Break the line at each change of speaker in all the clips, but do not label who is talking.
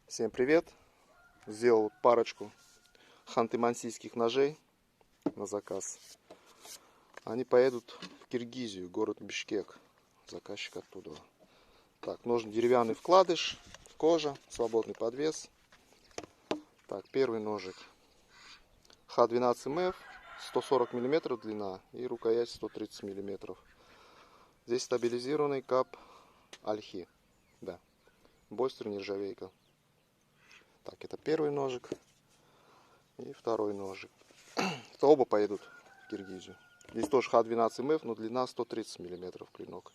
Всем привет! Сделал парочку ханты-мансийских ножей на заказ. Они поедут в Киргизию, город Бишкек. Заказчик оттуда. Так, ножны деревянный вкладыш, кожа, свободный подвес. Так, первый ножик Х12МФ, 140 мм длина и рукоять 130 мм. Здесь стабилизированный кап альхи. Да, Бойстер нержавейка. Так, это первый ножик и второй ножик. Это оба поедут в Киргизию. Здесь тоже Х12МФ, но длина 130 мм клинок.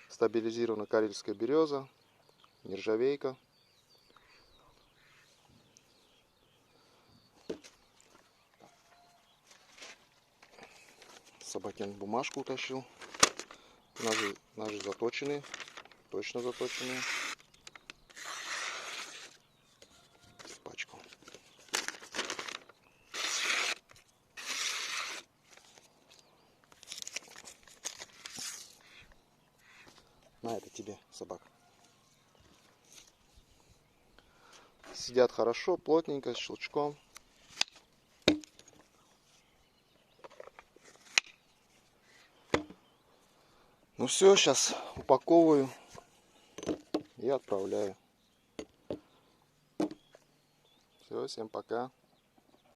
Стабилизирована карельская береза, нержавейка. Собакин бумажку утащил. Ножи заточенные, точно заточенные. В пачку. На, это тебе, собака. Сидят хорошо, плотненько, с щелчком. Ну все, сейчас упаковываю и отправляю. Все, всем пока.